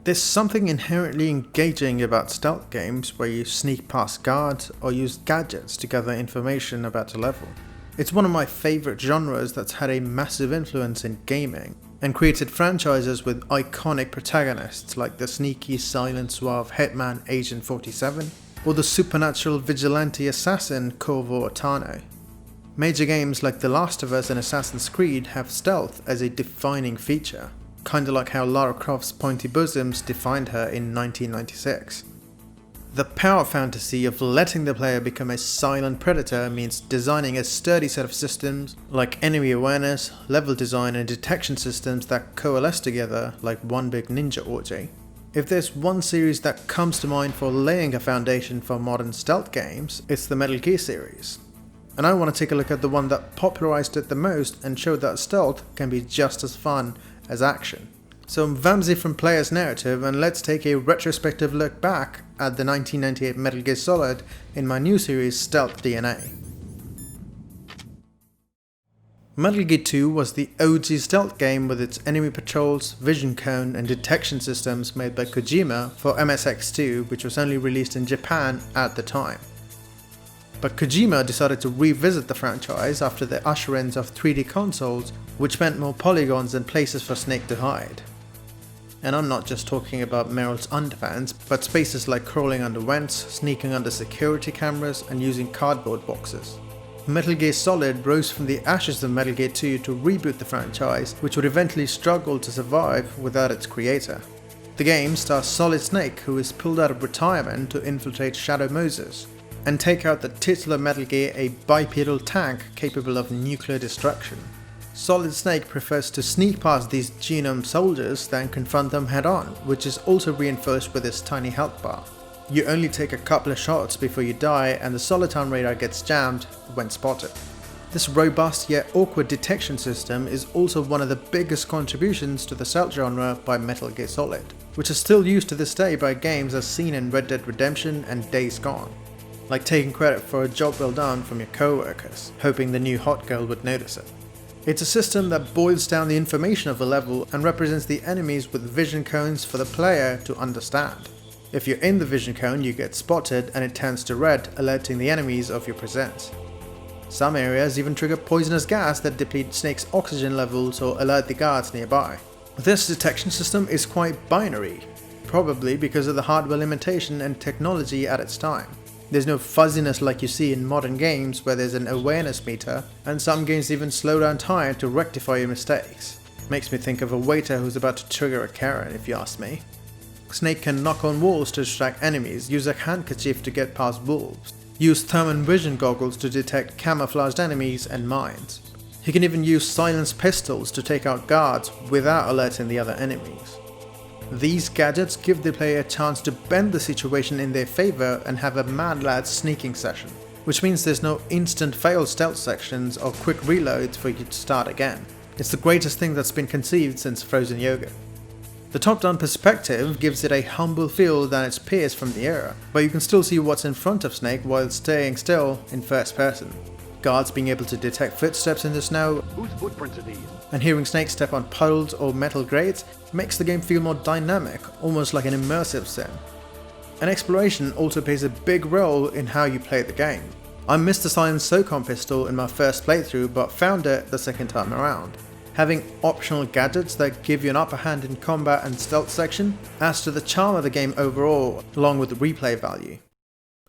There's something inherently engaging about stealth games where you sneak past guards or use gadgets to gather information about a level. It's one of my favourite genres that's had a massive influence in gaming, and created franchises with iconic protagonists like the sneaky, silent, suave Hitman Agent 47, or the supernatural vigilante assassin Corvo Attano. Major games like The Last of Us and Assassin's Creed have stealth as a defining feature, kinda like how Lara Croft's pointy bosoms defined her in 1996. The power fantasy of letting the player become a silent predator means designing a sturdy set of systems like enemy awareness, level design and detection systems that coalesce together like one big ninja orgy. If there's one series that comes to mind for laying a foundation for modern stealth games, it's the Metal Gear series. And I want to take a look at the one that popularized it the most and showed that stealth can be just as fun as action. So I'm Vamsy from Player's Narrative, and let's take a retrospective look back at the 1998 Metal Gear Solid in my new series Stealth DNA. Metal Gear 2 was the OG stealth game with its enemy patrols, vision cone and detection systems made by Kojima for MSX2, which was only released in Japan at the time. But Kojima decided to revisit the franchise after the usher-ins of 3D consoles, which meant more polygons and places for Snake to hide. And I'm not just talking about Meryl's underpants, but spaces like crawling under vents, sneaking under security cameras and using cardboard boxes. Metal Gear Solid rose from the ashes of Metal Gear 2 to reboot the franchise, which would eventually struggle to survive without its creator. The game stars Solid Snake, who is pulled out of retirement to infiltrate Shadow Moses and take out the titular Metal Gear, a bipedal tank capable of nuclear destruction. Solid Snake prefers to sneak past these genome soldiers than confront them head on, which is also reinforced with his tiny health bar. You only take a couple of shots before you die, and the Soliton radar gets jammed when spotted. This robust yet awkward detection system is also one of the biggest contributions to the stealth genre by Metal Gear Solid, which is still used to this day by games as seen in Red Dead Redemption and Days Gone. Like taking credit for a job well done from your co-workers, hoping the new hot girl would notice it. It's a system that boils down the information of a level and represents the enemies with vision cones for the player to understand. If you're in the vision cone, you get spotted and it turns to red, alerting the enemies of your presence. Some areas even trigger poisonous gas that deplete Snake's oxygen levels or alert the guards nearby. This detection system is quite binary, probably because of the hardware limitation and technology at its time. There's no fuzziness like you see in modern games where there's an awareness meter, and some games even slow down time to rectify your mistakes. Makes me think of a waiter who's about to trigger a Karen, if you ask me. Snake can knock on walls to distract enemies, use a handkerchief to get past wolves, use thermal vision goggles to detect camouflaged enemies and mines. He can even use silenced pistols to take out guards without alerting the other enemies. These gadgets give the player a chance to bend the situation in their favour and have a mad lad sneaking session, which means there's no instant fail stealth sections or quick reloads for you to start again. It's the greatest thing that's been conceived since frozen yogurt. The top-down perspective gives it a humble feel than its peers from the era, but you can still see what's in front of Snake while staying still in first person. Guards being able to detect footsteps in the snow, Whose footprints are these? and hearing Snake step on puddles or metal grates makes the game feel more dynamic, almost like an immersive sim. And exploration also plays a big role in how you play the game. I missed the silenced SOCOM pistol in my first playthrough, but found it the second time around. Having optional gadgets that give you an upper hand in combat and stealth section adds to the charm of the game overall, along with the replay value.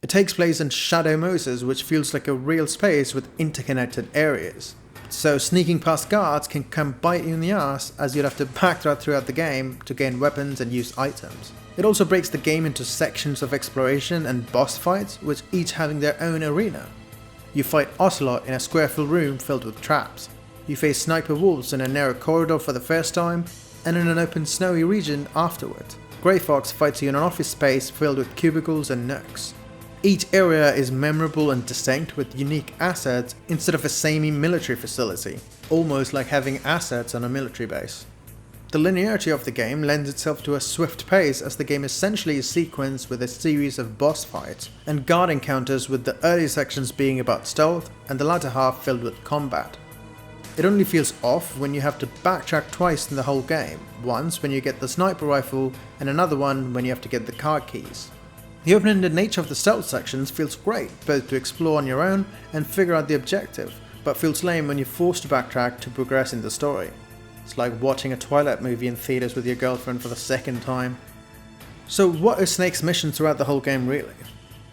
It takes place in Shadow Moses, which feels like a real space with interconnected areas. So sneaking past guards can come bite you in the ass, as you'll have to backtrack throughout the game to gain weapons and use items. It also breaks the game into sections of exploration and boss fights, which each having their own arena. You fight Ocelot in a square-filled room filled with traps. You face sniper wolves in a narrow corridor for the first time, and in an open snowy region afterward. Grey Fox fights you in an office space filled with cubicles and nooks. Each area is memorable and distinct with unique assets instead of a samey military facility, almost like having assets on a military base. The linearity of the game lends itself to a swift pace, as the game essentially is sequenced with a series of boss fights and guard encounters, with the early sections being about stealth and the latter half filled with combat. It only feels off when you have to backtrack twice in the whole game, once when you get the sniper rifle and another one when you have to get the car keys. The open-ended nature of the stealth sections feels great, both to explore on your own and figure out the objective, but feels lame when you're forced to backtrack to progress in the story. It's like watching a Twilight movie in theaters with your girlfriend for the second time. So what is Snake's mission throughout the whole game really?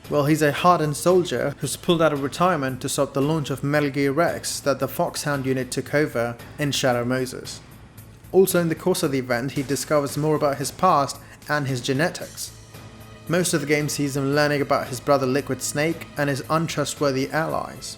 Well, he's a hardened soldier who's pulled out of retirement to stop the launch of Metal Gear Rex that the Foxhound unit took over in Shadow Moses. Also in the course of the event, he discovers more about his past and his genetics. Most of the game sees him learning about his brother Liquid Snake and his untrustworthy allies.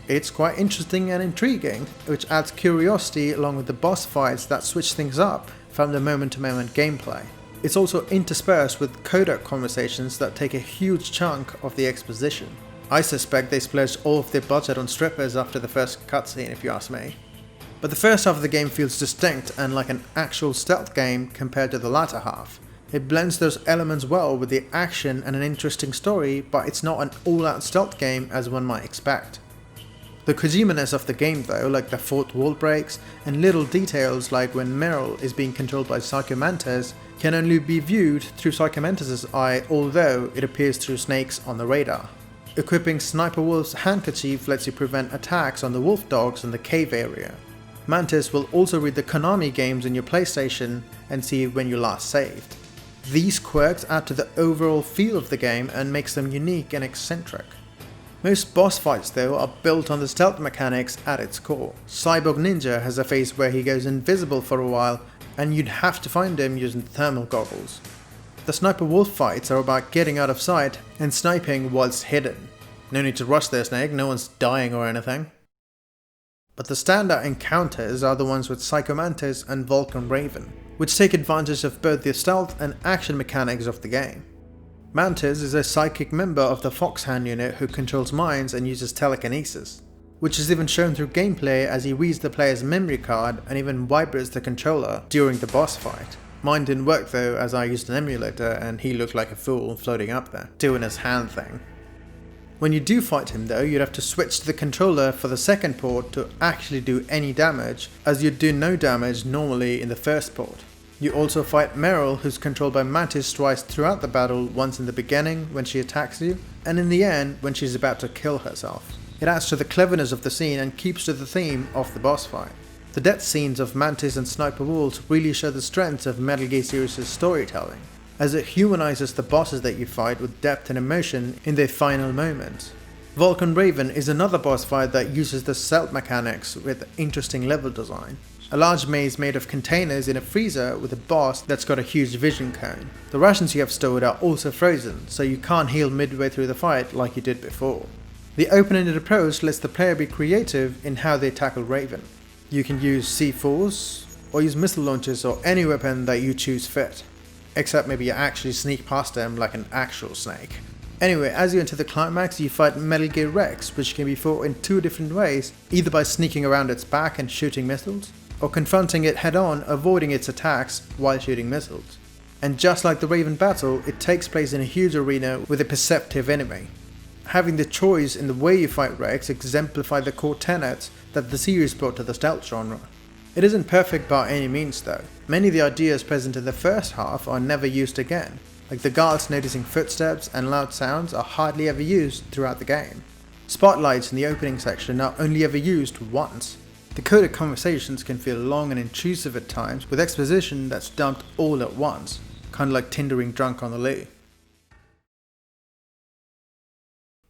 It's quite interesting and intriguing, which adds curiosity along with the boss fights that switch things up from the moment-to-moment gameplay. It's also interspersed with codec conversations that take a huge chunk of the exposition. I suspect they splurged all of their budget on strippers after the first cutscene, if you ask me. But the first half of the game feels distinct and like an actual stealth game compared to the latter half. It blends those elements well with the action and an interesting story, but it's not an all-out stealth game as one might expect. The Kojima-ness of the game though, like the fourth wall breaks and little details like when Meryl is being controlled by Psycho Mantis, can only be viewed through Psycho Mantis' eye, although it appears through Snake's on the radar. Equipping Sniper Wolf's handkerchief lets you prevent attacks on the wolf dogs in the cave area. Mantis will also read the Konami games in your PlayStation and see when you last saved. These quirks add to the overall feel of the game and makes them unique and eccentric. Most boss fights though are built on the stealth mechanics at its core. Cyborg Ninja has a phase where he goes invisible for a while and you'd have to find him using thermal goggles. The Sniper Wolf fights are about getting out of sight and sniping whilst hidden. No need to rush there, Snake, no one's dying or anything. But the standout encounters are the ones with Psycho Mantis and Vulcan Raven, which take advantage of both the stealth and action mechanics of the game. Mantis is a psychic member of the Foxhound unit who controls minds and uses telekinesis, which is even shown through gameplay as he reads the player's memory card and even vibrates the controller during the boss fight. Mine didn't work though, as I used an emulator and he looked like a fool floating up there, doing his hand thing. When you do fight him though, you'd have to switch to the controller for the second port to actually do any damage, as you'd do no damage normally in the first port. You also fight Meryl, who's controlled by Mantis twice throughout the battle, once in the beginning when she attacks you, and in the end when she's about to kill herself. It adds to the cleverness of the scene and keeps to the theme of the boss fight. The death scenes of Mantis and Sniper Wolf really show the strengths of Metal Gear series' storytelling, as it humanizes the bosses that you fight with depth and emotion in their final moments. Vulcan Raven is another boss fight that uses the stealth mechanics with interesting level design. A large maze made of containers in a freezer with a boss that's got a huge vision cone. The rations you have stored are also frozen, so you can't heal midway through the fight like you did before. The open-ended approach lets the player be creative in how they tackle Raven. You can use C4s, or use missile launchers or any weapon that you choose fit. Except maybe you actually sneak past them like an actual snake. Anyway, as you enter the climax, you fight Metal Gear Rex, which can be fought in two different ways, either by sneaking around its back and shooting missiles, or confronting it head-on, avoiding its attacks while shooting missiles. And just like the Raven battle, it takes place in a huge arena with a perceptive enemy. Having the choice in the way you fight Rex exemplify the core tenets that the series brought to the stealth genre. It isn't perfect by any means though. Many of the ideas present in the first half are never used again, like the guards noticing footsteps and loud sounds are hardly ever used throughout the game. Spotlights in the opening section are only ever used once. The coded conversations can feel long and intrusive at times, with exposition that's dumped all at once, kinda like Tindering drunk on the loo.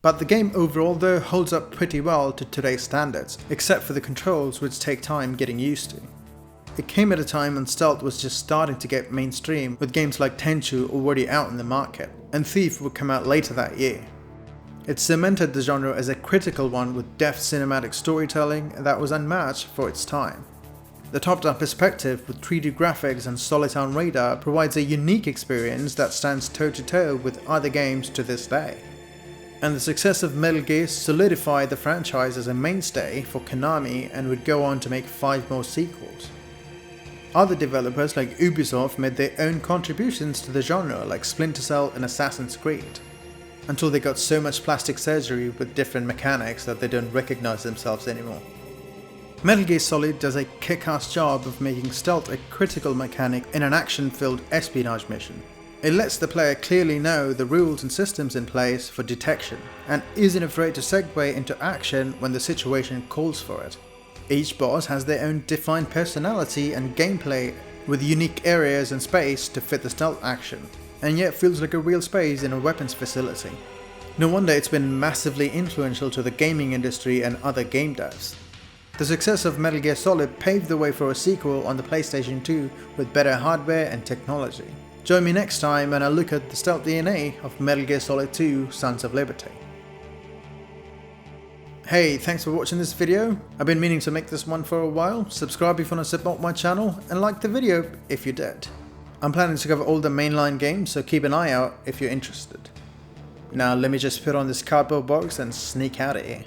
But the game overall though holds up pretty well to today's standards, except for the controls which take time getting used to. It came at a time when stealth was just starting to get mainstream, with games like Tenchu already out in the market, and Thief would come out later that year. It cemented the genre as a critical one with deft cinematic storytelling that was unmatched for its time. The top-down perspective with 3D graphics and solid-sound radar provides a unique experience that stands toe-to-toe with other games to this day. And the success of Metal Gear solidified the franchise as a mainstay for Konami and would go on to make 5 more sequels. Other developers like Ubisoft made their own contributions to the genre like Splinter Cell and Assassin's Creed, until they got so much plastic surgery with different mechanics that they don't recognize themselves anymore. Metal Gear Solid does a kick-ass job of making stealth a critical mechanic in an action-filled espionage mission. It lets the player clearly know the rules and systems in place for detection, and isn't afraid to segue into action when the situation calls for it. Each boss has their own defined personality and gameplay, with unique areas and space to fit the stealth action, and yet feels like a real space in a weapons facility. No wonder it's been massively influential to the gaming industry and other game devs. The success of Metal Gear Solid paved the way for a sequel on the PlayStation 2 with better hardware and technology. Join me next time when I look at the stealth DNA of Metal Gear Solid 2 Sons of Liberty. Hey, thanks for watching this video. I've been meaning to make this one for a while. Subscribe if you want to support my channel, and like the video if you did. I'm planning to cover all the mainline games, so keep an eye out if you're interested. Now let me just put on this cardboard box and sneak out of here.